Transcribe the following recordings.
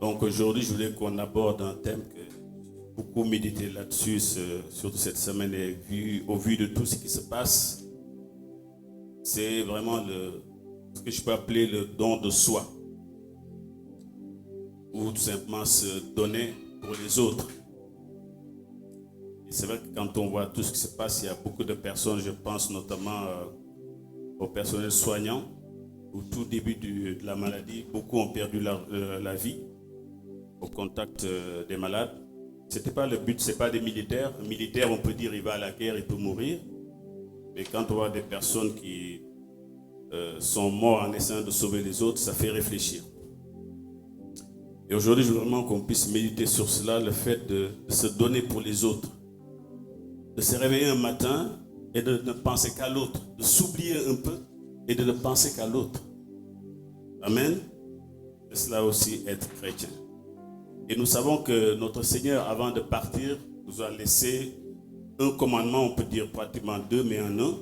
Donc aujourd'hui, je voulais qu'on aborde un thème que beaucoup médité là-dessus, surtout cette semaine, et au vu de tout ce qui se passe. C'est vraiment ce que je peux appeler le don de soi, ou tout simplement se donner pour les autres. Et c'est vrai que quand on voit tout ce qui se passe, il y a beaucoup de personnes, je pense notamment au personnel soignant. Au tout début de la maladie, beaucoup ont perdu la vie au contact des malades. C'était pas le but, c'est pas des militaires. Un militaire, on peut dire, il va à la guerre, il peut mourir. Mais quand on voit des personnes qui sont mortes en essayant de sauver les autres, ça fait réfléchir. Et aujourd'hui, je veux vraiment qu'on puisse méditer sur cela, le fait de se donner pour les autres. De se réveiller un matin et de ne penser qu'à l'autre. De s'oublier un peu et de ne penser qu'à l'autre. Amen. C'est cela aussi être chrétien. Et nous savons que notre Seigneur, avant de partir, nous a laissé un commandement, on peut dire pratiquement deux, mais en un,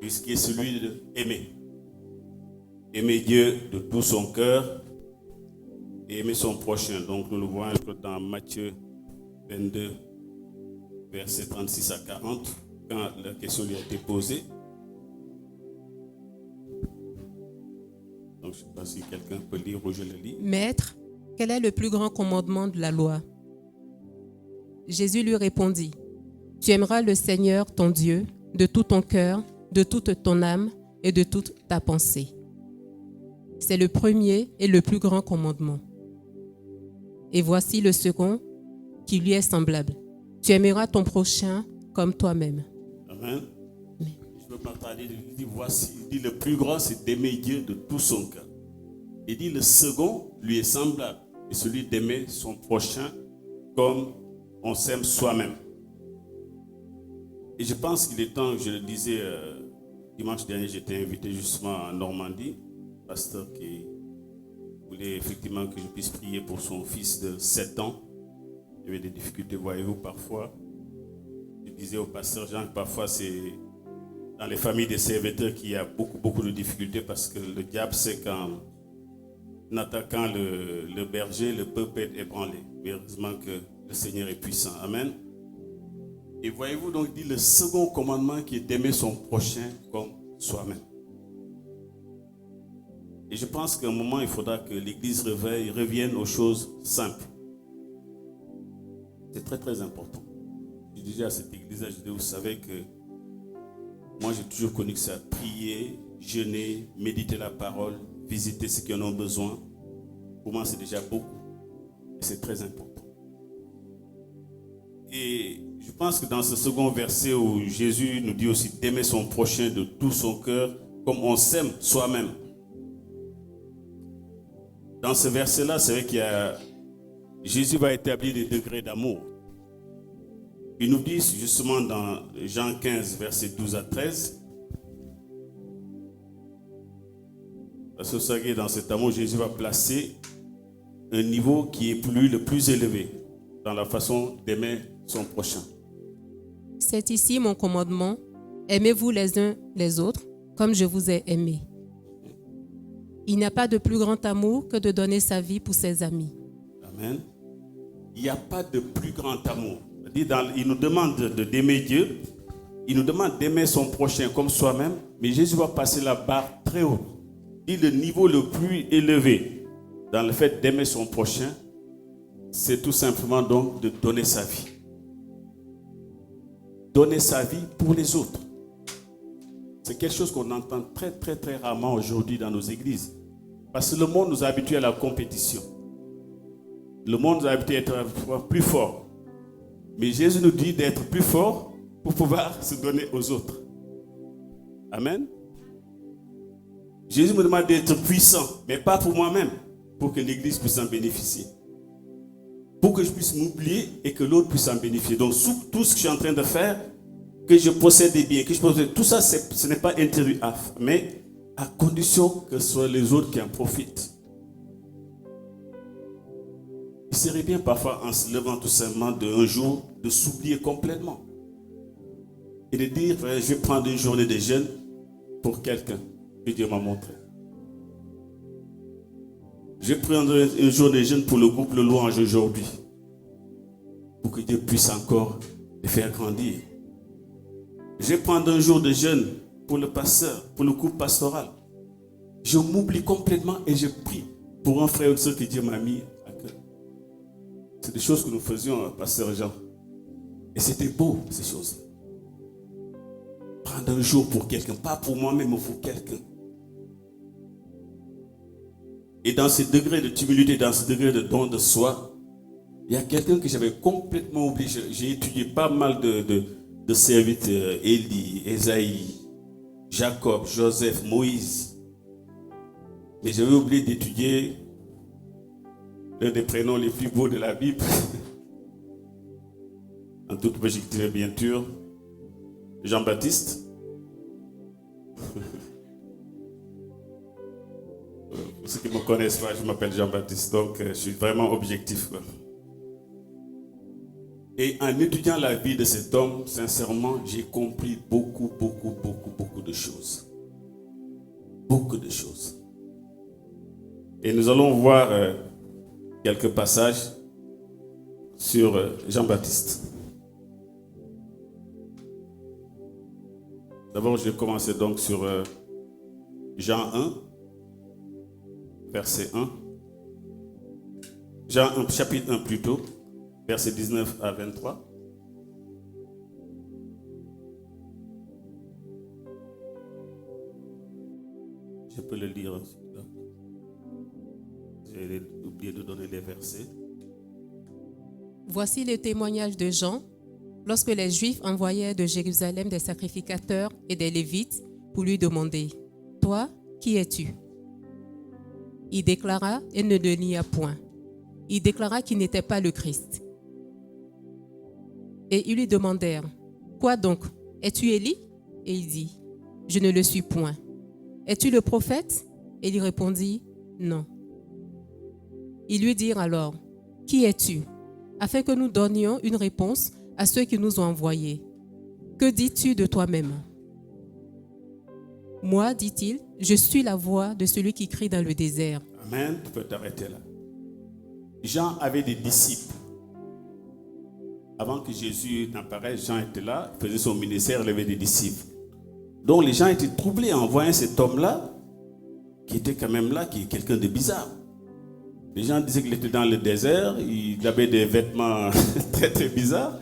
puisqu'il est celui d'aimer. Aimer Dieu de tout son cœur et aimer son prochain. Donc nous le voyons dans Matthieu 22, versets 36 à 40, quand la question lui a été posée. Donc je ne sais pas si quelqu'un peut lire ou je le lis. Maître, quel est le plus grand commandement de la loi? Jésus lui répondit, tu aimeras le Seigneur ton Dieu de tout ton cœur, de toute ton âme et de toute ta pensée. C'est le premier et le plus grand commandement. Et voici le second qui lui est semblable. Tu aimeras ton prochain comme toi-même. Amen. Je veux partager, il dit, voici, il dit le plus grand, c'est d'aimer Dieu de tout son cœur. Il dit le second lui est semblable, et celui d'aimer son prochain comme on s'aime soi-même. Et je pense qu'il est temps, je le disais, dimanche dernier, j'étais invité justement en Normandie, pasteur qui voulait effectivement que je puisse prier pour son fils de 7 ans. Il y avait des difficultés, voyez-vous, parfois. Je disais au pasteur Jean que parfois c'est dans les familles des serviteurs qu'il y a beaucoup de difficultés parce que le diable sait qu'en attaquant le berger, le peuple est ébranlé. Mais heureusement que le Seigneur est puissant. Amen. Et voyez-vous, donc, il dit le second commandement qui est d'aimer son prochain comme soi-même. Et je pense qu'à un moment, il faudra que l'Église revienne aux choses simples. C'est très très important. Je disais à cette Église, je dis, vous savez que moi j'ai toujours connu que ça, prier, jeûner, méditer la parole, visiter ceux qui en ont besoin. Pour moi, c'est déjà beaucoup. Et c'est très important. Et je pense que dans ce second verset où Jésus nous dit aussi d'aimer son prochain de tout son cœur, comme on s'aime soi-même. Dans ce verset-là, c'est vrai qu'il y a Jésus va établir des degrés d'amour. Il nous dit justement dans Jean 15, versets 12 à 13, parce que vous savez, dans cet amour, Jésus va placer un niveau qui est le plus élevé dans la façon d'aimer son prochain. C'est ici mon commandement, aimez-vous les uns les autres comme je vous ai aimé. Il n'y a pas de plus grand amour que de donner sa vie pour ses amis. Amen. Il n'y a pas de plus grand amour. Il nous demande d'aimer Dieu, il nous demande d'aimer son prochain comme soi-même, mais Jésus va passer la barre très haut. Le niveau le plus élevé dans le fait d'aimer son prochain, c'est tout simplement donc de donner sa vie. Donner sa vie pour les autres. C'est quelque chose qu'on entend très très très rarement aujourd'hui dans nos églises. Parce que le monde nous a habitués à la compétition. Le monde nous a habitués à être plus fort. Mais Jésus nous dit d'être plus fort pour pouvoir se donner aux autres. Amen. Jésus me demande d'être puissant, mais pas pour moi-même, pour que l'Église puisse en bénéficier. Pour que je puisse m'oublier et que l'autre puisse en bénéficier. Donc tout ce que je suis en train de faire, que je possède des biens, que je possède, tout ça, ce n'est pas interdit, mais à condition que ce soit les autres qui en profitent. Il serait bien parfois, en se levant tout simplement un jour, de s'oublier complètement. Et de dire, je vais prendre une journée de jeûne pour quelqu'un que Dieu m'a montré. Je Je prendrai un jour de jeûne pour le groupe Le Louange aujourd'hui. Pour que Dieu puisse encore les faire grandir. Je vais prendre un jour de jeûne pour le pasteur, pour le groupe pastoral. Je m'oublie complètement et je prie pour un frère ou une soeur que Dieu m'a mis à cœur. C'est des choses que nous faisions, pasteur Jean. Et c'était beau, ces choses. Prendre un jour pour quelqu'un, pas pour moi-même, mais pour quelqu'un. Et dans ce degré de humilité, dans ce degré de don de soi, il y a quelqu'un que j'avais complètement oublié. J'ai étudié pas mal de serviteurs, Élie, Esaïe, Jacob, Joseph, Moïse. Mais j'avais oublié d'étudier l'un des prénoms les plus beaux de la Bible. En toute objectivité, bien sûr, Jean-Baptiste. Pour ceux qui ne me connaissent pas, je m'appelle Jean-Baptiste, donc je suis vraiment objectif. Et en étudiant la vie de cet homme, sincèrement, j'ai compris beaucoup de choses. Beaucoup de choses. Et nous allons voir quelques passages sur Jean-Baptiste. D'abord, je vais commencer donc sur Jean 1, verset 1. Jean 1, chapitre 1 plutôt, verset 19 à 23. Je peux le lire. J'ai oublié de donner les versets. Voici le témoignage de Jean, lorsque les Juifs envoyèrent de Jérusalem des sacrificateurs et des Lévites pour lui demander « Toi, qui es-tu » Il déclara et ne le nia point. Il déclara qu'il n'était pas le Christ. Et ils lui demandèrent « Quoi donc? Es-tu Élie » Et il dit « Je ne le suis point. » « Es-tu le prophète » Et il répondit « Non. » Ils lui dirent alors « Qui es-tu » afin que nous donnions une réponse à ceux qui nous ont envoyés. « Que dis-tu de toi-même » Moi, dit-il, je suis la voix de celui qui crie dans le désert. Amen, tu peux t'arrêter là. Jean avait des disciples. Avant que Jésus n'apparaisse, Jean était là, faisait son ministère, il avait des disciples. Donc les gens étaient troublés en voyant cet homme-là, qui était quand même là, qui est quelqu'un de bizarre. Les gens disaient qu'il était dans le désert, il avait des vêtements très très bizarres,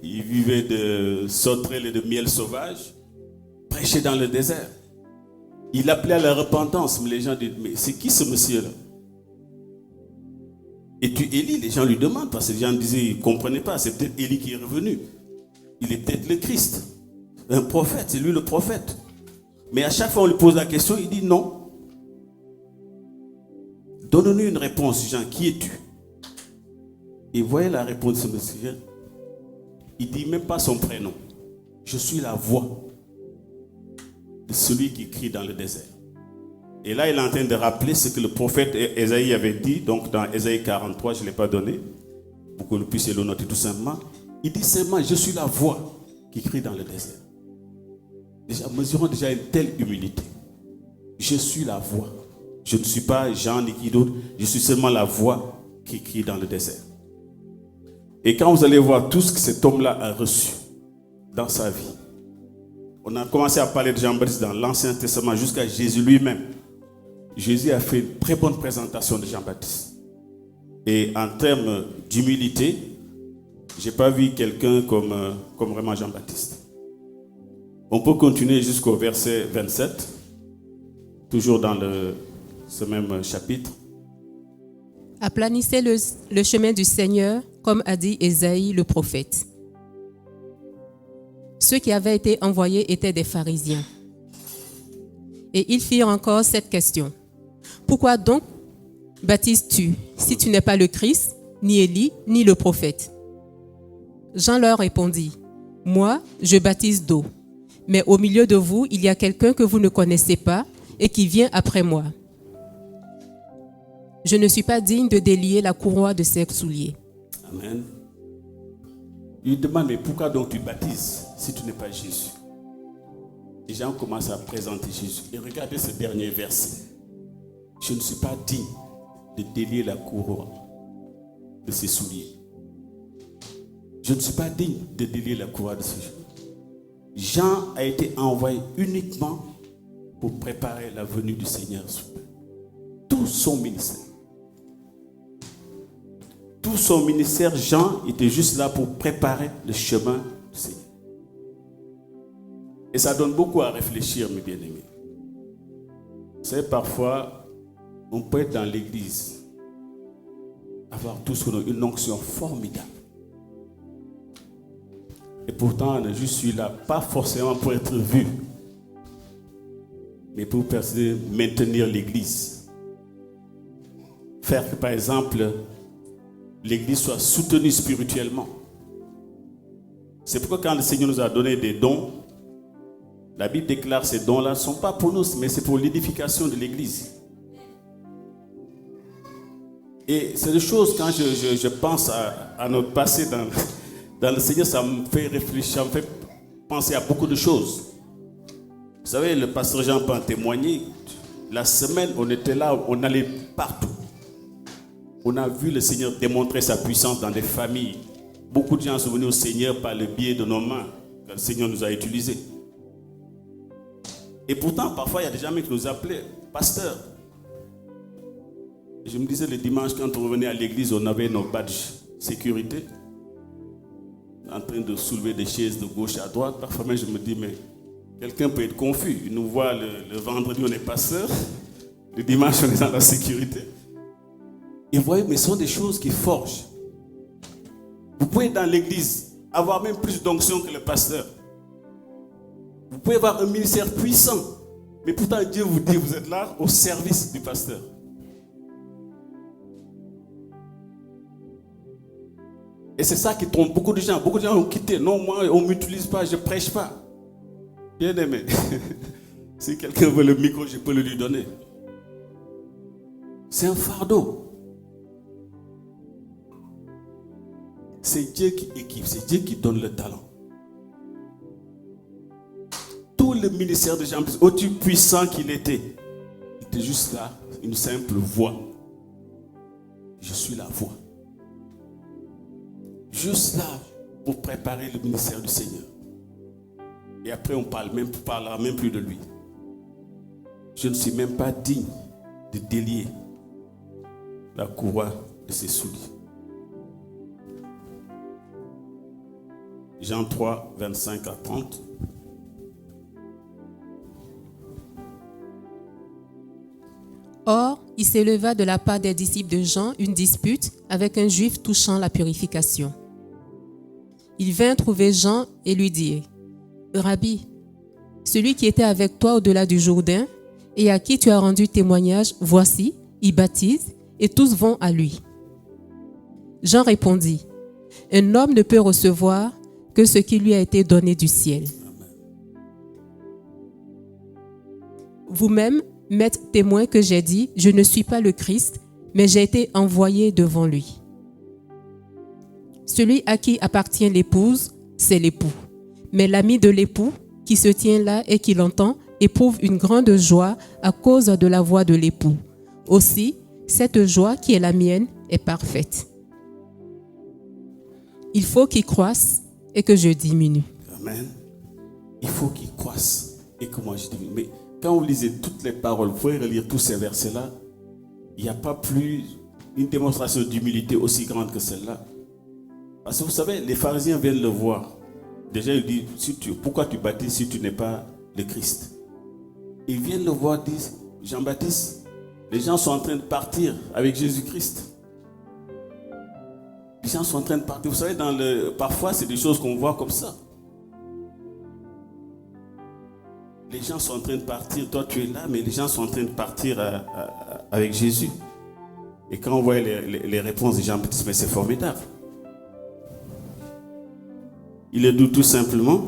il vivait de sauterelles et de miel sauvage, prêchait dans le désert. Il appelait à la repentance, mais les gens disent, mais c'est qui ce monsieur-là? Et tu Élie, les gens lui demandent, parce que les gens disaient, ils ne comprenaient pas, c'est peut-être Élie qui est revenu. Il est peut-être le Christ, un prophète, c'est lui le prophète. Mais à chaque fois on lui pose la question, il dit non. Donne-nous une réponse, Jean, qui es-tu? Et voyez la réponse de ce monsieur. Il ne dit même pas son prénom. Je suis la voix de celui qui crie dans le désert. Et là, il est en train de rappeler ce que le prophète Esaïe avait dit, donc dans Esaïe 43, je ne l'ai pas donné, pour que vous puissiez le noter tout simplement. Il dit simplement, je suis la voix qui crie dans le désert. Déjà, mesurons déjà une telle humilité. Je suis la voix. Je ne suis pas Jean ni qui d'autre, je suis seulement la voix qui crie dans le désert. Et quand vous allez voir tout ce que cet homme-là a reçu dans sa vie, on a commencé à parler de Jean-Baptiste dans l'Ancien Testament jusqu'à Jésus lui-même. Jésus a fait une très bonne présentation de Jean-Baptiste. Et en termes d'humilité, je n'ai pas vu quelqu'un comme vraiment Jean-Baptiste. On peut continuer jusqu'au verset 27, toujours dans ce même chapitre. Aplanissez le chemin du Seigneur, comme a dit Ésaïe le prophète. Ceux qui avaient été envoyés étaient des pharisiens. Et ils firent encore cette question. Pourquoi donc baptises-tu si tu n'es pas le Christ, ni Élie, ni le prophète? Jean leur répondit, moi, je baptise d'eau. Mais au milieu de vous, il y a quelqu'un que vous ne connaissez pas et qui vient après moi. Je ne suis pas digne de délier la courroie de ses souliers. Amen. Il demande, mais pourquoi donc tu baptises si tu n'es pas Jésus? Les gens commencent à présenter Jésus. Et regardez ce dernier verset. Je ne suis pas digne de délier la couronne de ses souliers. Je ne suis pas digne de délier la couronne de ses souliers. Jean a été envoyé uniquement pour préparer la venue du Seigneur. Tout son ministère. Tout son ministère, Jean était juste là pour préparer le chemin du Seigneur. Et ça donne beaucoup à réfléchir, mes bien-aimés. Vous savez, parfois, on peut être dans l'église, avoir tous une onction formidable. Et pourtant, je suis là, pas forcément pour être vu, mais pour maintenir l'église. Faire que, par exemple, l'église soit soutenue spirituellement. C'est pourquoi quand le Seigneur nous a donné des dons, la Bible déclare que ces dons-là ne sont pas pour nous, mais c'est pour l'édification de l'église. Et c'est des choses, quand je pense à notre passé dans le Seigneur, ça me fait réfléchir, ça me fait penser à beaucoup de choses. Vous savez, le pasteur Jean peut en témoigner. La semaine, on était là, on allait partout. On a vu le Seigneur démontrer sa puissance dans des familles. Beaucoup de gens sont venus au Seigneur par le biais de nos mains, que le Seigneur nous a utilisés. Et pourtant, parfois, il y a des gens qui nous appelaient pasteur. Je me disais le dimanche, quand on revenait à l'église, on avait nos badges sécurité, en train de soulever des chaises de gauche à droite. Parfois même, je me dis, mais quelqu'un peut être confus. Il nous voit le vendredi, on est pasteur. Le dimanche, on est dans la sécurité. Et vous voyez, mais ce sont des choses qui forgent. Vous pouvez, dans l'église, avoir même plus d'onction que le pasteur. Vous pouvez avoir un ministère puissant, mais pourtant Dieu vous dit, vous êtes là au service du pasteur. Et c'est ça qui trompe beaucoup de gens. Beaucoup de gens ont quitté. Non, moi, on ne m'utilise pas, je ne prêche pas. Bien aimé. Si quelqu'un veut le micro, je peux le lui donner. C'est un fardeau. C'est Dieu qui équipe, c'est Dieu qui donne le talent. Tout le ministère de Jean, aussi puissant qu'il était juste là, une simple voix. Je suis la voix. Juste là, pour préparer le ministère du Seigneur. Et après, on parlera même plus de lui. Je ne suis même pas digne de délier la couronne de ses souliers. Jean 3, 25 à 30. Or, il s'éleva de la part des disciples de Jean une dispute avec un juif touchant la purification. Il vint trouver Jean et lui dit, « Rabbi, celui qui était avec toi au-delà du Jourdain et à qui tu as rendu témoignage, voici, il baptise et tous vont à lui. » Jean répondit, « Un homme ne peut recevoir que ce qui lui a été donné du ciel. Vous-même m'êtes témoin que j'ai dit, je ne suis pas le Christ, mais j'ai été envoyé devant lui. Celui à qui appartient l'épouse, c'est l'époux. Mais l'ami de l'époux, qui se tient là et qui l'entend, éprouve une grande joie à cause de la voix de l'époux. Aussi, cette joie qui est la mienne est parfaite. Il faut qu'il croisse et que je diminue. » Amen. Il faut qu'il croisse et que moi je diminue. Mais quand vous lisez toutes les paroles, vous pouvez relire tous ces versets-là, il n'y a pas plus une démonstration d'humilité aussi grande que celle-là. Parce que vous savez, les pharisiens viennent le voir. Déjà, ils disent, pourquoi tu baptises si tu n'es pas le Christ? Ils viennent le voir, disent, Jean-Baptiste, les gens sont en train de partir avec Jésus-Christ. Les gens sont en train de partir. Vous savez, parfois, c'est des choses qu'on voit comme ça. Les gens sont en train de partir. Toi, tu es là, mais les gens sont en train de partir avec Jésus. Et quand on voit les réponses des gens, mais c'est formidable. Il est dit tout simplement,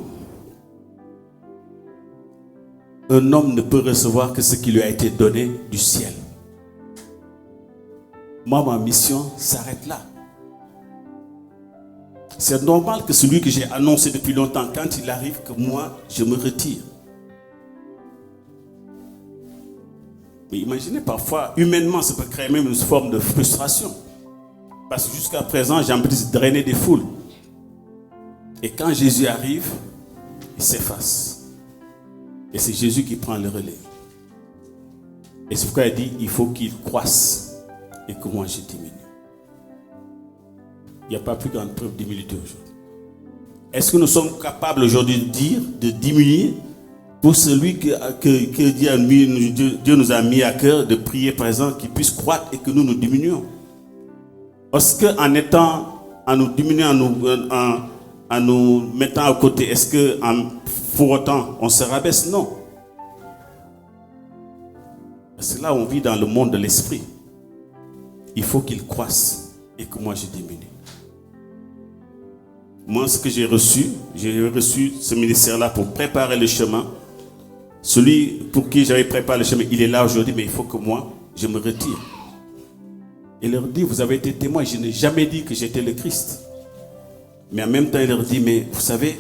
un homme ne peut recevoir que ce qui lui a été donné du ciel. Moi, ma mission s'arrête là. C'est normal que celui que j'ai annoncé depuis longtemps, quand il arrive, que moi, je me retire. Mais imaginez parfois, humainement, ça peut créer même une forme de frustration. Parce que jusqu'à présent, Jean-Baptiste drainait des foules. Et quand Jésus arrive, il s'efface. Et c'est Jésus qui prend le relais. Et c'est pourquoi il dit, il faut qu'il croisse et que moi je diminue. Il n'y a pas plus grande preuve d'humilité aujourd'hui. Est-ce que nous sommes capables aujourd'hui de dire, de diminuer pour celui que Dieu nous a mis à cœur de prier, par exemple, qu'il puisse croître et que nous diminuions? Parce qu'en nous diminuant, en nous mettant à côté, est-ce que pour autant on se rabaisse? Non. C'est là où on vit dans le monde de l'esprit. Il faut qu'il croisse et que moi je diminue. Moi, ce que j'ai reçu ce ministère-là pour préparer le chemin. Celui pour qui j'avais préparé le chemin, il est là aujourd'hui, mais il faut que moi, je me retire. Et il leur dit, vous avez été témoin, je n'ai jamais dit que j'étais le Christ. Mais en même temps, il leur dit, mais vous savez,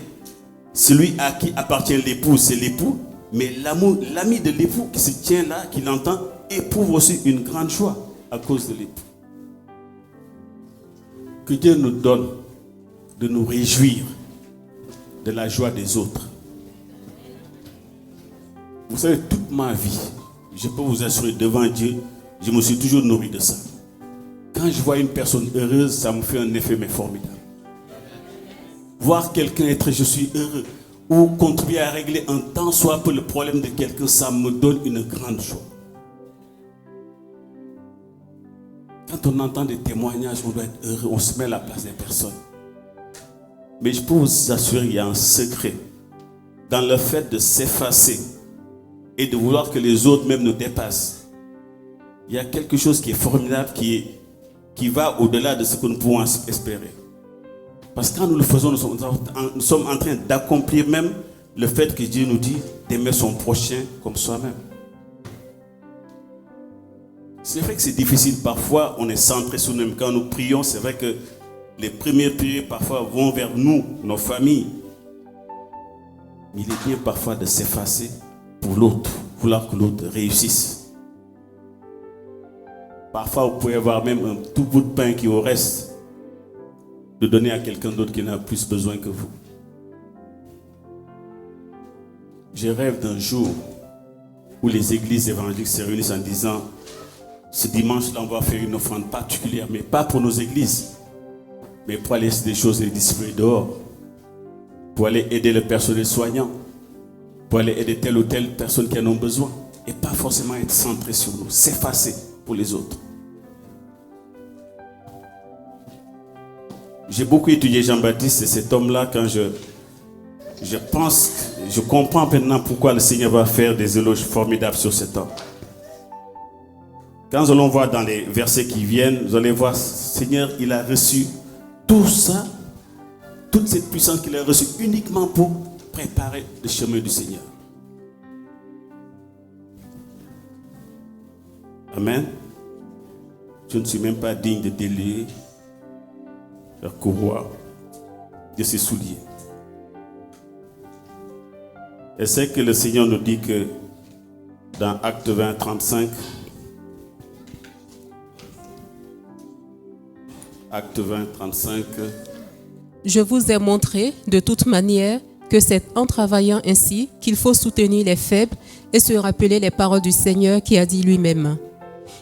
celui à qui appartient l'époux, c'est l'époux, mais l'ami de l'époux qui se tient là, qui l'entend, éprouve aussi une grande joie à cause de l'époux. Que Dieu nous donne de nous réjouir de la joie des autres. Vous savez, toute ma vie, je peux vous assurer devant Dieu, je me suis toujours nourri de ça. Quand je vois une personne heureuse, ça me fait un effet mais formidable. Voir quelqu'un être je suis heureux ou contribuer à régler un tant soit peu le problème de quelqu'un, ça me donne une grande joie. Quand on entend des témoignages, on doit être heureux, on se met à la place des personnes. Mais je peux vous assurer qu'il y a un secret dans le fait de s'effacer et de vouloir que les autres même nous dépassent. Il y a quelque chose qui est formidable, qui va au-delà de ce que nous pouvons espérer. Parce que quand nous le faisons, nous sommes en train d'accomplir même le fait que Dieu nous dit d'aimer son prochain comme soi-même. C'est vrai que c'est difficile. Parfois, on est centré sur nous-mêmes. Quand nous prions, c'est vrai que les premières prières parfois vont vers nous, nos familles. Mais il est bien parfois de s'effacer pour l'autre, vouloir que l'autre réussisse. Parfois, vous pouvez avoir même un tout bout de pain qui vous reste, de donner à quelqu'un d'autre qui en a plus besoin que vous. Je rêve d'un jour où les églises évangéliques se réunissent en disant, ce dimanche-là, on va faire une offrande particulière, mais pas pour nos églises, mais pour aller laisser des choses et les distribuer dehors, pour aller aider le personnel soignant, pour aller aider telle ou telle personne qui en ont besoin, et pas forcément être centré sur nous, s'effacer pour les autres. J'ai beaucoup étudié Jean-Baptiste et cet homme-là, quand je pense, je comprends maintenant pourquoi le Seigneur va faire des éloges formidables sur cet homme. Quand nous allons voir dans les versets qui viennent, vous allez voir, Seigneur, il a reçu tout ça, toute cette puissance qu'il a reçue uniquement pour préparer le chemin du Seigneur. Amen. Je ne suis même pas digne de délier la courroie de ses souliers. Et c'est que le Seigneur nous dit que dans Acte 20, 35, Acte 20, 35. Je vous ai montré de toute manière que c'est en travaillant ainsi qu'il faut soutenir les faibles et se rappeler les paroles du Seigneur qui a dit lui-même.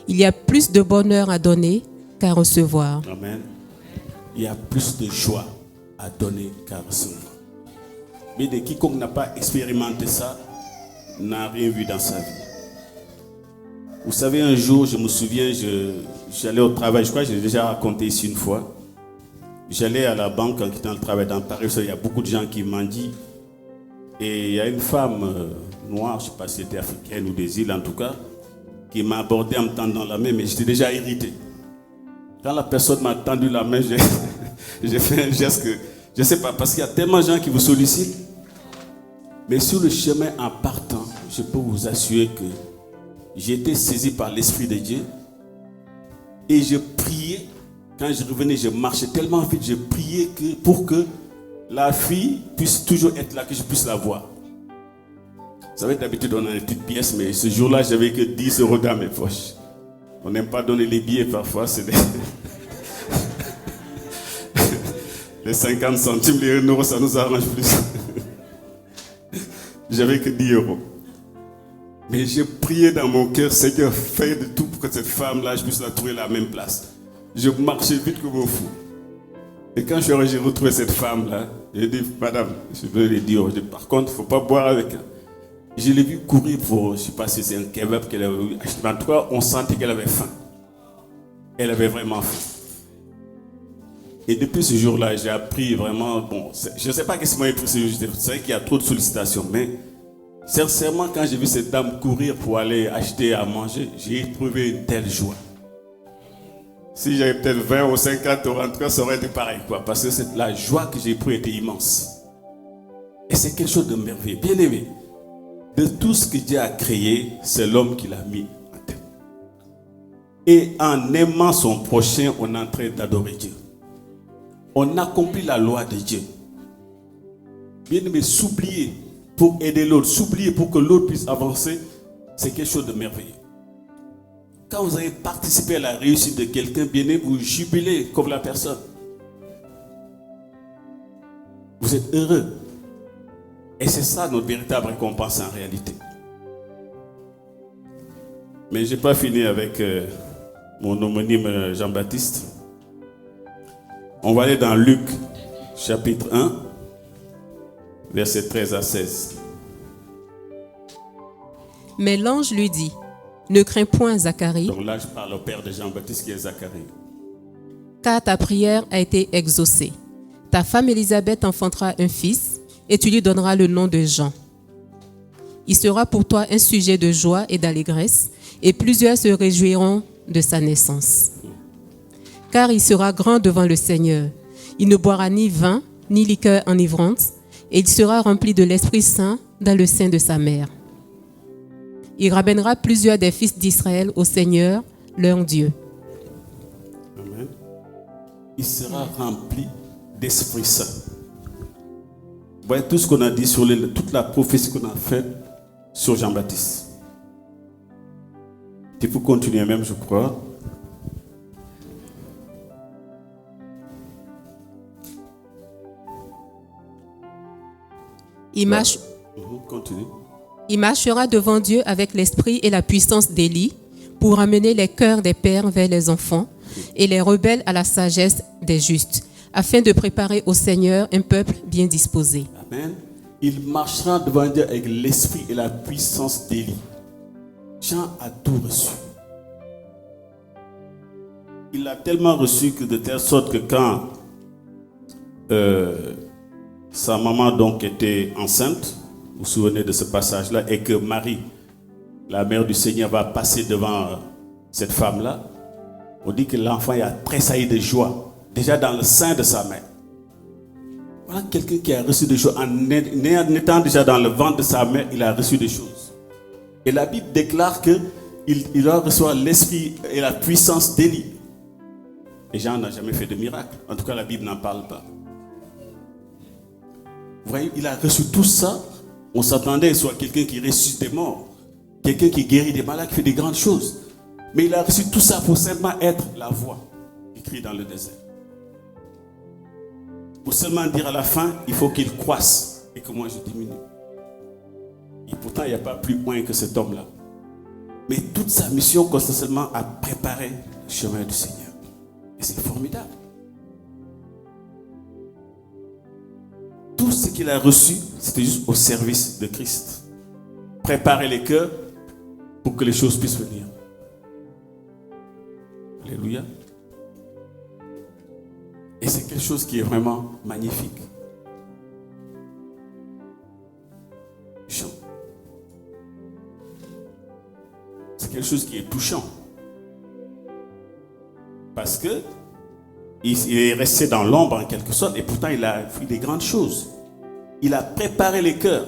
Il y a plus de bonheur à donner qu'à recevoir. Amen. Il y a plus de joie à donner qu'à recevoir. Mais de quiconque n'a pas expérimenté ça n'a rien vu dans sa vie. Vous savez, un jour, je me souviens, j'allais au travail, je crois que je l'ai déjà raconté ici une fois. J'allais à la banque en quittant le travail dans Paris, il y a beaucoup de gens qui mendient. Et il y a une femme noire, je ne sais pas si elle était africaine ou des îles en tout cas, qui m'a abordé en me tendant la main, mais j'étais déjà irrité. Quand la personne m'a tendu la main, j'ai fait un geste que, je ne sais pas, parce qu'il y a tellement de gens qui vous sollicitent. Mais sur le chemin en partant, je peux vous assurer que j'ai été saisi par l'Esprit de Dieu et je priais. Quand je revenais, je marchais tellement vite, je priais pour que la fille puisse toujours être là, que je puisse la voir. Vous savez, d'habitude, on a une petite pièce, mais ce jour-là, j'avais que 10 euros dans mes poches. On n'aime pas donner les billets parfois, c'est les 50 centimes, les 1 euro, ça nous arrange plus. J'avais que 10 euros. Mais j'ai prié dans mon cœur, Seigneur, fais de tout pour que cette femme-là, je puisse la trouver à la même place. Je marchais vite comme un fou. Et quand j'ai retrouvé cette femme-là, j'ai dit, madame, je veux lui dire, par contre, il ne faut pas boire avec elle. Je l'ai vu courir pour, je ne sais pas si c'est un kebab qu'elle avait acheté. En tout cas, on sentait qu'elle avait faim. Elle avait vraiment faim. Et depuis ce jour-là, j'ai appris vraiment, bon, je ne sais pas qu'est-ce qui m'a pris ce jour. C'est vrai qu'il y a trop de sollicitations, mais sincèrement, quand j'ai vu cette dame courir pour aller acheter à manger, j'ai éprouvé une telle joie. Si j'avais peut-être 20 ou 50 euros, en tout cas, ça aurait été pareil, quoi. Parce que la joie que j'ai éprouvée était immense. Et c'est quelque chose de merveilleux. Bien aimé, de tout ce que Dieu a créé, c'est l'homme qui l'a mis en tête. Et en aimant son prochain, on est en train d'adorer Dieu. On accomplit la loi de Dieu. Bien aimé, s'oublier pour aider l'autre, s'oublier pour que l'autre puisse avancer, c'est quelque chose de merveilleux. Quand vous avez participé à la réussite de quelqu'un, bien aimé, vous jubilez comme la personne. Vous êtes heureux. Et c'est ça notre véritable récompense en réalité. Mais je n'ai pas fini avec mon homonyme Jean-Baptiste. On va aller dans Luc, chapitre 1, versets 13 à 16. Mais l'ange lui dit, ne crains point, Zacharie. Donc là, je parle au père de Jean-Baptiste qui est Zacharie. Car ta prière a été exaucée. Ta femme Élisabeth enfantera un fils et tu lui donneras le nom de Jean. Il sera pour toi un sujet de joie et d'allégresse et plusieurs se réjouiront de sa naissance. Car il sera grand devant le Seigneur. Il ne boira ni vin, ni liqueur enivrante, et il sera rempli de l'Esprit Saint dans le sein de sa mère. Il ramènera plusieurs des fils d'Israël au Seigneur, leur Dieu. Amen. Il sera rempli d'Esprit Saint. Vous voyez tout ce qu'on a dit sur toute la prophétie qu'on a faite sur Jean-Baptiste. Il faut continuer même, je crois. Il marchera devant Dieu avec l'esprit et la puissance d'Élie pour amener les cœurs des pères vers les enfants et les rebelles à la sagesse des justes, afin de préparer au Seigneur un peuple bien disposé. Amen. Il marchera devant Dieu avec l'esprit et la puissance d'Élie. Jean a tout reçu. Il a tellement reçu que de telle sorte que quand sa maman donc était enceinte, vous vous souvenez de ce passage-là, et que Marie, la mère du Seigneur, va passer devant cette femme-là, on dit que l'enfant a tressailli de joie, déjà dans le sein de sa mère. Voilà quelqu'un qui a reçu des choses. En étant déjà dans le ventre de sa mère, il a reçu des choses. Et la Bible déclare qu'il va recevoir l'esprit et la puissance d'Élie. Et Jean n'a jamais fait de miracle. En tout cas, la Bible n'en parle pas. Vous voyez, il a reçu tout ça. On s'attendait à ce soit quelqu'un qui ressuscite des morts, quelqu'un qui guérit des malades, qui fait des grandes choses. Mais il a reçu tout ça pour simplement être la voix qui crie dans le désert. Pour seulement dire à la fin, il faut qu'il croisse et que moi je diminue. Et pourtant, il n'y a pas plus loin que cet homme-là. Mais toute sa mission consiste seulement à préparer le chemin du Seigneur. Et c'est formidable. Tout ce qu'il a reçu, c'était juste au service de Christ. Préparer les cœurs pour que les choses puissent venir. Alléluia. Et c'est quelque chose qui est vraiment magnifique. Jean. C'est quelque chose qui est touchant. Parce que il est resté dans l'ombre en quelque sorte et pourtant il a fait des grandes choses. Il a préparé les cœurs.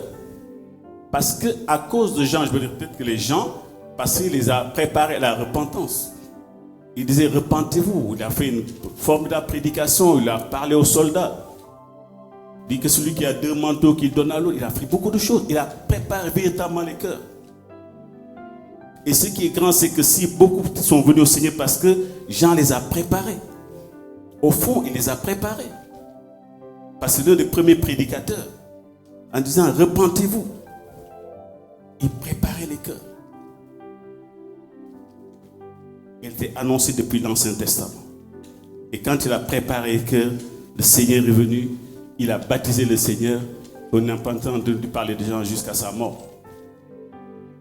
Parce que à cause de Jean, je veux dire peut-être que les gens, parce qu'il les a préparés à la repentance. Il disait repentez-vous. Il a fait une formidable prédication. Il a parlé aux soldats. Il dit que celui qui a 2 manteaux qu'il donne à l'autre, il a fait beaucoup de choses. Il a préparé véritablement les cœurs. Et ce qui est grand, c'est que si beaucoup sont venus au Seigneur parce que Jean les a préparés. Au fond, il les a préparés. Parce que c'est l'un des premiers prédicateurs. En disant, repentez-vous. Il préparait les cœurs. Il était annoncé depuis l'Ancien Testament. Et quand il a préparé les cœurs, le Seigneur est venu. Il a baptisé le Seigneur. On n'a pas entendu parler de Jean jusqu'à sa mort.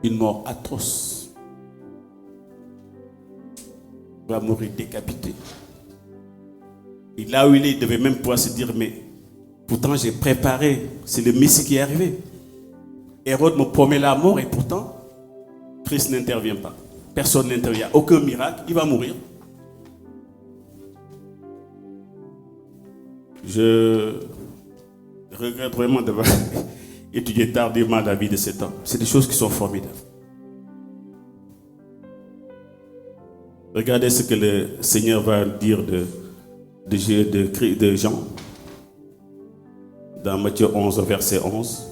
Une mort atroce. Il va mourir décapité. Et là où il est, il devait même pouvoir se dire, mais pourtant j'ai préparé, c'est le Messie qui est arrivé. Hérode me promet la mort et pourtant, Christ n'intervient pas. Personne n'intervient. Aucun miracle, il va mourir. Je regrette vraiment d'avoir étudié tardivement la vie de cet homme. C'est des choses qui sont formidables. Regardez ce que le Seigneur va dire de Jean dans Matthieu 11, verset 11.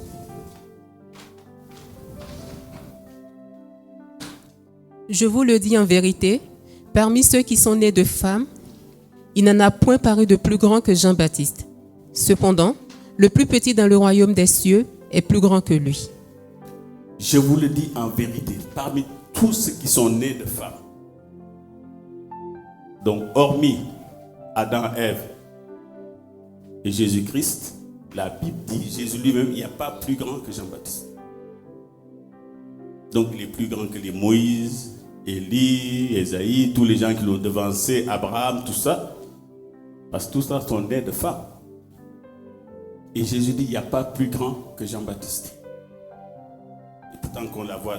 Je vous le dis en vérité, parmi ceux qui sont nés de femmes, il n'en a point paru de plus grand que Jean-Baptiste. Cependant, le plus petit dans le royaume des cieux est plus grand que lui. Je vous le dis en vérité, parmi tous ceux qui sont nés de femmes, donc hormis Adam, Ève et Jésus-Christ, la Bible dit, Jésus lui-même, il n'y a pas plus grand que Jean-Baptiste. Donc il est plus grand que les Moïse, Élie, Ésaïe, tous les gens qui l'ont devancé, Abraham, tout ça. Parce que tout ça sont nés de femmes. Et Jésus dit, il n'y a pas plus grand que Jean-Baptiste. Et pourtant qu'on la voit,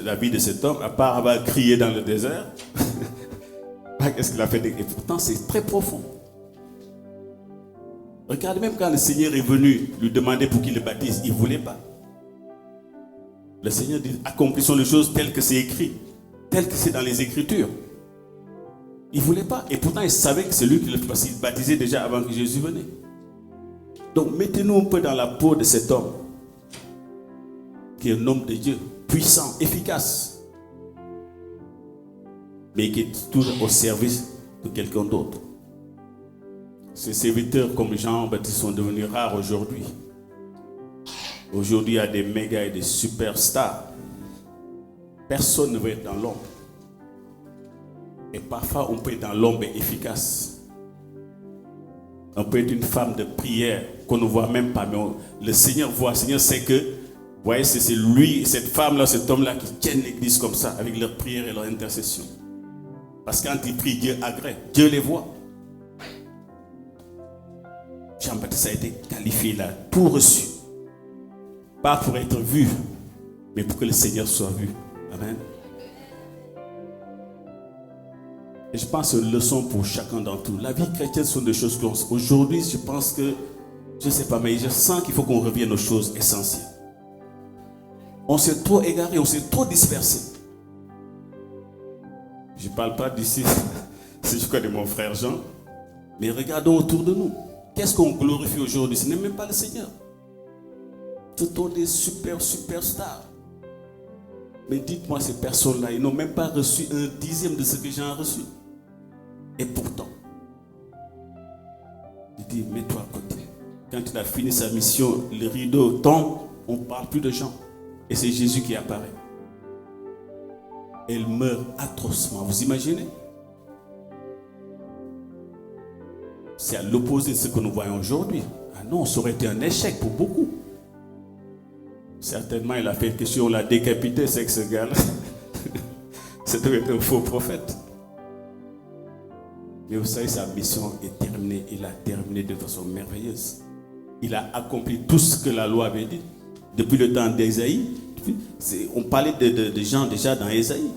la vie de cet homme, à part avoir crié dans le désert, qu'est-ce qu'il a fait? Et pourtant c'est très profond. Regardez, même quand le Seigneur est venu lui demander pour qu'il le baptise, il ne voulait pas. Le Seigneur dit, accomplissons les choses telles que c'est écrit, telles que c'est dans les Écritures. Il ne voulait pas. Et pourtant, il savait que c'est lui qui le faisait, parce qu'il baptisait déjà avant que Jésus venait. Donc, mettez-nous un peu dans la peau de cet homme, qui est un homme de Dieu, puissant, efficace, mais qui est toujours au service de quelqu'un d'autre. Ces serviteurs comme Jean-Baptiste sont devenus rares aujourd'hui. Aujourd'hui, il y a des méga et des superstars. Personne ne veut être dans l'ombre. Et parfois, on peut être dans l'ombre et efficace. On peut être une femme de prière qu'on ne voit même pas, mais le Seigneur voit. Le Seigneur sait que, vous voyez, c'est lui, cette femme-là, cet homme-là qui tiennent l'église comme ça, avec leur prière et leur intercession. Parce que quand ils prient, Dieu agrée. Dieu les voit. Jean-Baptiste a été qualifié, il a tout reçu. Pas pour être vu, mais pour que le Seigneur soit vu. Amen. Et je pense que c'est une leçon pour chacun d'entre nous. La vie chrétienne sont des choses qu'on... Aujourd'hui, je pense que, je ne sais pas, mais je sens qu'il faut qu'on revienne aux choses essentielles. On s'est trop égaré, on s'est trop dispersé. Je ne parle pas d'ici, c'est je connais mon frère Jean, mais regardons autour de nous. Qu'est-ce qu'on glorifie aujourd'hui? Ce n'est même pas le Seigneur. Ce sont des superstars. Mais dites-moi, ces personnes-là, ils n'ont même pas reçu 1/10 de ce que j'ai reçu. Et pourtant, il dit, mets-toi à côté. Quand il a fini sa mission, le rideau tombe, on ne parle plus de Jean. Et c'est Jésus qui apparaît. Elle meurt atrocement. Vous imaginez? C'est à l'opposé de ce que nous voyons aujourd'hui. Ah non, ça aurait été un échec pour beaucoup. Certainement, il a fait quelque chose, on l'a décapité, c'est que ce gars-là, c'était un faux prophète. Mais vous savez, sa mission est terminée. Il a terminé de façon merveilleuse. Il a accompli tout ce que la loi avait dit. Depuis le temps d'Ésaïe, on parlait de gens déjà dans Ésaïe.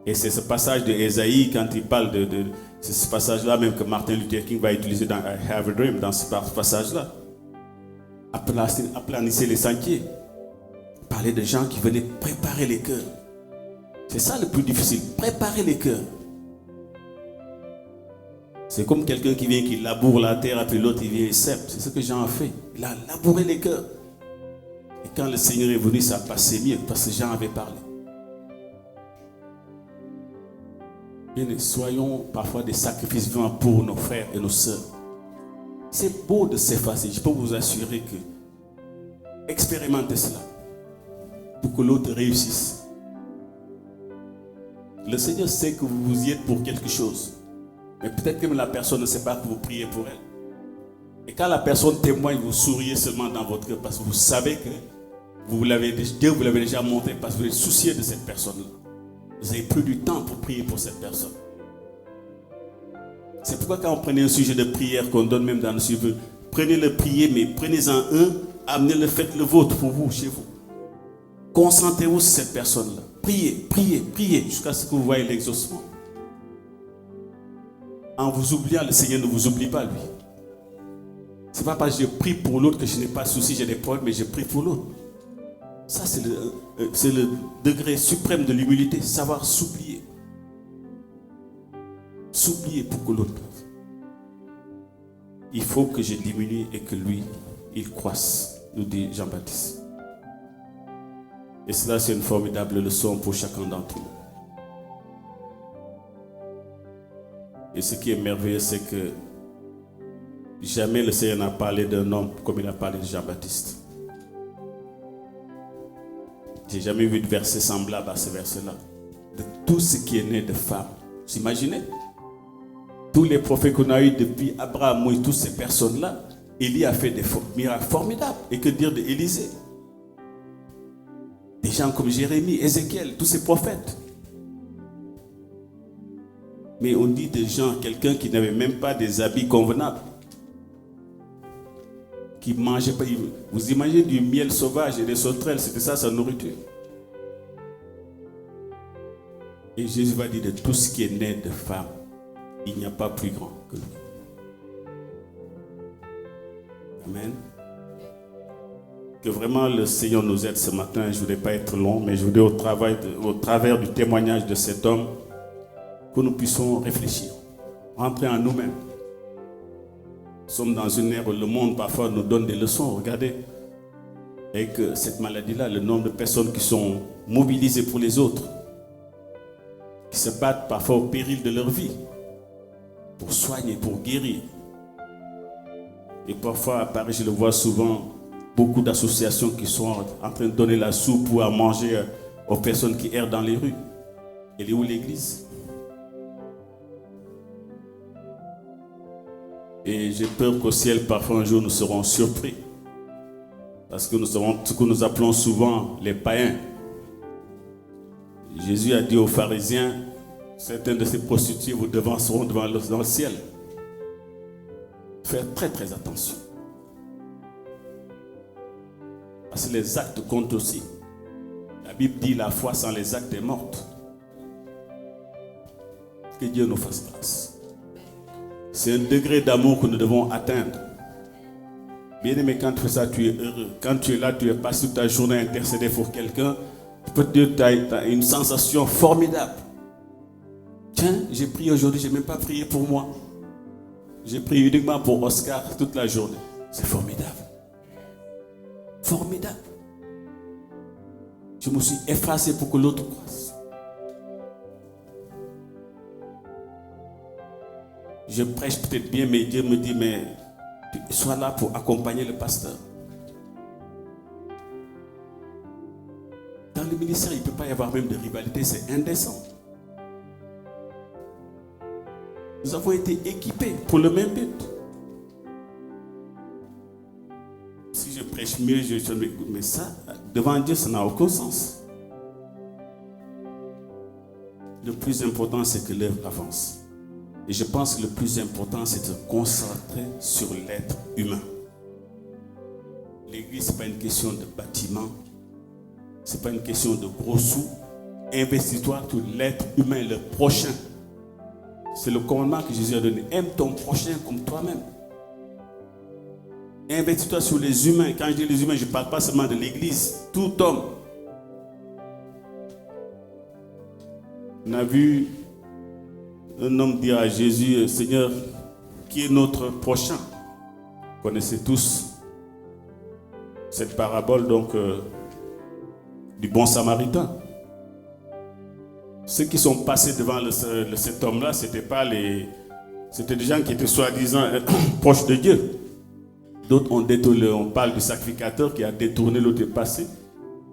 Et c'est ce passage de Ésaïe, quand il parle c'est ce passage-là même que Martin Luther King va utiliser dans I Have a Dream, dans ce passage-là. Aplanissez les sentiers. Parler de gens qui venaient préparer les cœurs. C'est ça le plus difficile, préparer les cœurs. C'est comme quelqu'un qui vient, qui laboure la terre, et puis l'autre il vient et sème. C'est ce que Jean a fait. Il a labouré les cœurs. Et quand le Seigneur est venu, ça passait mieux, parce que Jean avait parlé. Bien, soyons parfois des sacrifices vivants pour nos frères et nos sœurs. C'est beau de s'effacer. Je peux vous assurer que expérimentez cela pour que l'autre réussisse. Le Seigneur sait que vous y êtes pour quelque chose. Mais peut-être que la personne ne sait pas que vous priez pour elle. Et quand la personne témoigne, vous souriez seulement dans votre cœur parce que vous savez que Dieu vous l'avait déjà montré parce que vous êtes soucieux de cette personne-là. Vous avez pris du temps pour prier pour cette personne. C'est pourquoi quand on prenait un sujet de prière qu'on donne même dans le sujet, prenez-le, prier, mais prenez-en un, amenez-le, faites le vôtre pour vous, chez vous. Concentrez-vous sur cette personne-là. Priez, priez, priez jusqu'à ce que vous voyez l'exaucement. En vous oubliant, le Seigneur ne vous oublie pas, lui. Ce n'est pas parce que je prie pour l'autre que je n'ai pas de soucis, j'ai des problèmes, mais je prie pour l'autre. Ça, c'est le degré suprême de l'humilité, savoir s'oublier. S'oublier pour que l'autre. Il faut que je diminue et que lui, il croisse, nous dit Jean-Baptiste. Et cela, c'est une formidable leçon pour chacun d'entre nous. Et ce qui est merveilleux, c'est que jamais le Seigneur n'a parlé d'un homme comme il a parlé de Jean-Baptiste. J'ai jamais vu de verset semblable à ce verset-là. De tout ce qui est né de femme. Vous imaginez? Tous les prophètes qu'on a eu depuis Abraham, Moïse, toutes ces personnes-là, Élie a fait des miracles formidables. Et que dire d'Élisée? Des gens comme Jérémie, Ézéchiel, tous ces prophètes. Mais on dit des gens, quelqu'un qui n'avait même pas des habits convenables. Qui mangeait pas. Vous imaginez du miel sauvage et des sauterelles, c'était ça sa nourriture. Et Jésus va dire de tout ce qui est né de femme, il n'y a pas plus grand que lui. Amen. Que vraiment le Seigneur nous aide ce matin. Je ne voudrais pas être long, mais je voudrais au travers du témoignage de cet homme, que nous puissions réfléchir, rentrer en nous-mêmes. Nous sommes dans une ère où le monde parfois nous donne des leçons. Regardez, avec cette maladie-là, le nombre de personnes qui sont mobilisées pour les autres, qui se battent parfois au péril de leur vie, pour soigner, pour guérir. Et parfois, à Paris, je le vois souvent, beaucoup d'associations qui sont en train de donner la soupe ou à manger aux personnes qui errent dans les rues. Elle est où l'église? Et j'ai peur qu'au ciel, parfois un jour, nous serons surpris. Parce que nous serons ce que nous appelons souvent les païens. Jésus a dit aux pharisiens, certains de ces prostituées vous devanceront dans le ciel. Faire très très attention. Parce que les actes comptent aussi. La Bible dit la foi sans les actes est morte. Que Dieu nous fasse grâce. C'est un degré d'amour que nous devons atteindre. Bien-aimé, quand tu fais ça, tu es heureux. Quand tu es là, tu es passé toute ta journée à intercéder pour quelqu'un. Tu peux te dire que tu as une sensation formidable. Tiens, j'ai prié aujourd'hui, je n'ai même pas prié pour moi. J'ai prié uniquement pour Oscar toute la journée. C'est formidable. Formidable. Je me suis effacé pour que l'autre croisse. Je prêche peut-être bien, mais Dieu me dit, mais sois là pour accompagner le pasteur. Dans le ministère, il ne peut pas y avoir même de rivalité, c'est indécent. Nous avons été équipés pour le même but. Si je prêche mieux, mais ça, devant Dieu, ça n'a aucun sens. Le plus important, c'est que l'œuvre avance. Et je pense que le plus important, c'est de se concentrer sur l'être humain. L'église, ce n'est pas une question de bâtiment. Ce n'est pas une question de gros sous. Investis-toi sur l'être humain, le prochain. C'est le commandement que Jésus a donné. Aime ton prochain comme toi-même. Investis-toi sur les humains. Quand je dis les humains, je ne parle pas seulement de l'église. Tout homme. On a vu un homme dit à Jésus, Seigneur, qui est notre prochain? Vous connaissez tous cette parabole donc du bon samaritain. Ceux qui sont passés devant cet homme-là, c'était des gens qui étaient soi-disant proches de Dieu. D'autres ont détourné, on parle du sacrificateur qui a détourné l'autre passé.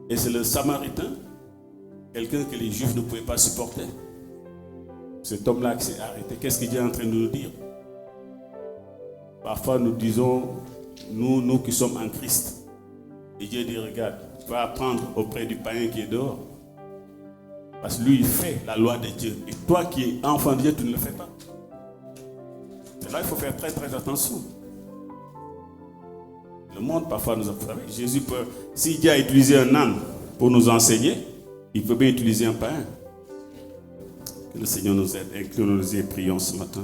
Et c'est le samaritain, quelqu'un que les juifs ne pouvaient pas supporter. Cet homme-là qui s'est arrêté, qu'est-ce qu'il est en train de nous dire? Parfois nous disons, nous qui sommes en Christ, et Dieu dit, regarde, va apprendre auprès du païen qui est dehors. Parce que lui, il fait la loi de Dieu. Et toi qui es enfant de Dieu, tu ne le fais pas. Et là, il faut faire très très attention. Le monde, parfois, nous a fait. Jésus peut, si Dieu a utilisé un âne pour nous enseigner, il peut bien utiliser un païen. Que le Seigneur nous aide et que nous y prions ce matin.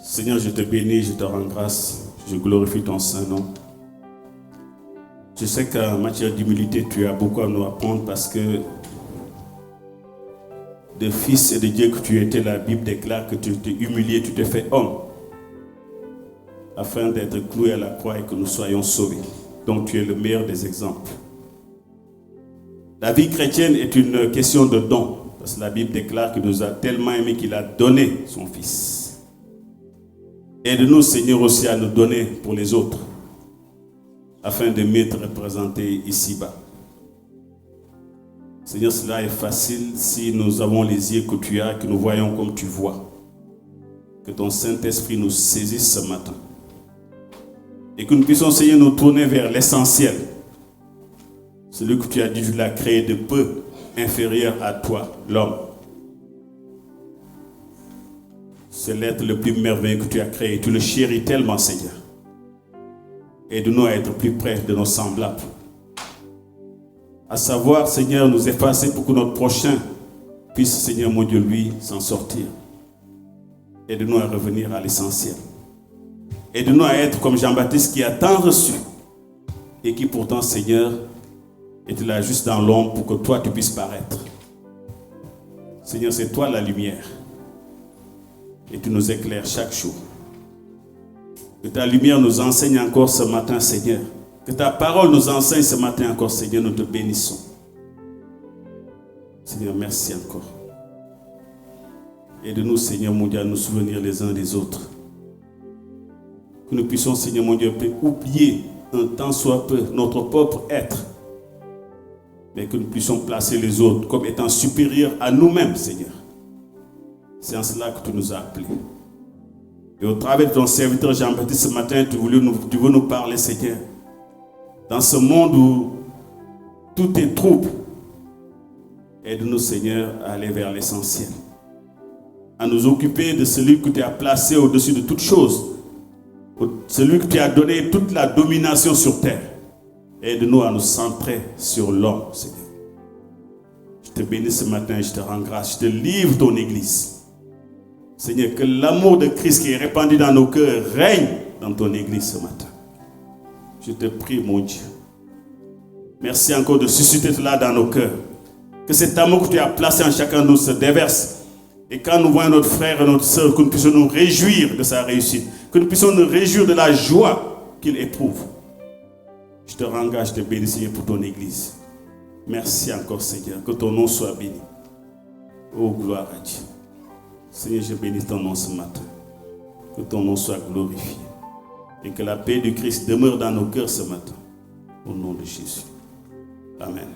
Seigneur, je te bénis, je te rends grâce, je glorifie ton Saint-Nom. Je sais qu'en matière d'humilité, tu as beaucoup à nous apprendre parce que de fils et de Dieu que tu étais, la Bible déclare que tu t'es humilié, tu t'es fait homme afin d'être cloué à la croix et que nous soyons sauvés. Donc tu es le meilleur des exemples. La vie chrétienne est une question de don parce que la Bible déclare qu'il nous a tellement aimés qu'il a donné son Fils. Aide-nous, Seigneur, aussi à nous donner pour les autres afin de mieux te représenter ici-bas. Seigneur, cela est facile si nous avons les yeux que tu as, que nous voyons comme tu vois. Que ton Saint-Esprit nous saisisse ce matin. Et que nous puissions, Seigneur, nous tourner vers l'essentiel. Celui que tu as dit, tu l'as créé de peu inférieur à toi, l'homme. C'est l'être le plus merveilleux que tu as créé. Tu le chéris tellement, Seigneur. Aide-nous à être plus près de nos semblables. À savoir, Seigneur, nous effacer pour que notre prochain puisse, Seigneur mon Dieu, lui, s'en sortir. Aide-nous à revenir à l'essentiel. Aide-nous à être comme Jean-Baptiste qui a tant reçu et qui pourtant, Seigneur, était là juste dans l'ombre pour que toi, tu puisses paraître. Seigneur, c'est toi la lumière. Et tu nous éclaires chaque jour. Que ta lumière nous enseigne encore ce matin, Seigneur. Que ta parole nous enseigne ce matin encore, Seigneur. Nous te bénissons. Seigneur, merci encore. Aide-nous, Seigneur mon Dieu, à nous souvenir les uns des autres. Que nous puissions, Seigneur mon Dieu, oublier un tant soit peu notre propre être. Mais que nous puissions placer les autres comme étant supérieurs à nous-mêmes, Seigneur. C'est en cela que tu nous as appelés. Et au travers de ton serviteur Jean-Baptiste ce matin, tu veux nous parler, Seigneur. Dans ce monde où tout est trouble, aide-nous, Seigneur, à aller vers l'essentiel. À nous occuper de celui que tu as placé au-dessus de toutes choses. Celui que tu as donné toute la domination sur terre. Aide-nous à nous centrer sur l'homme, Seigneur. Je te bénis ce matin, je te rends grâce, je te livre ton Église. Seigneur, que l'amour de Christ qui est répandu dans nos cœurs règne dans ton Église ce matin. Je te prie, mon Dieu. Merci encore de susciter cela dans nos cœurs. Que cet amour que tu as placé en chacun de nous se déverse. Et quand nous voyons notre frère et notre soeur, que nous puissions nous réjouir de sa réussite. Que nous puissions nous réjouir de la joie qu'il éprouve. Je te rends grâce, je te bénis, Seigneur, pour ton Église. Merci encore, Seigneur. Que ton nom soit béni. Oh, gloire à Dieu. Seigneur, je bénis ton nom ce matin. Que ton nom soit glorifié. Et que la paix du Christ demeure dans nos cœurs ce matin. Au nom de Jésus. Amen.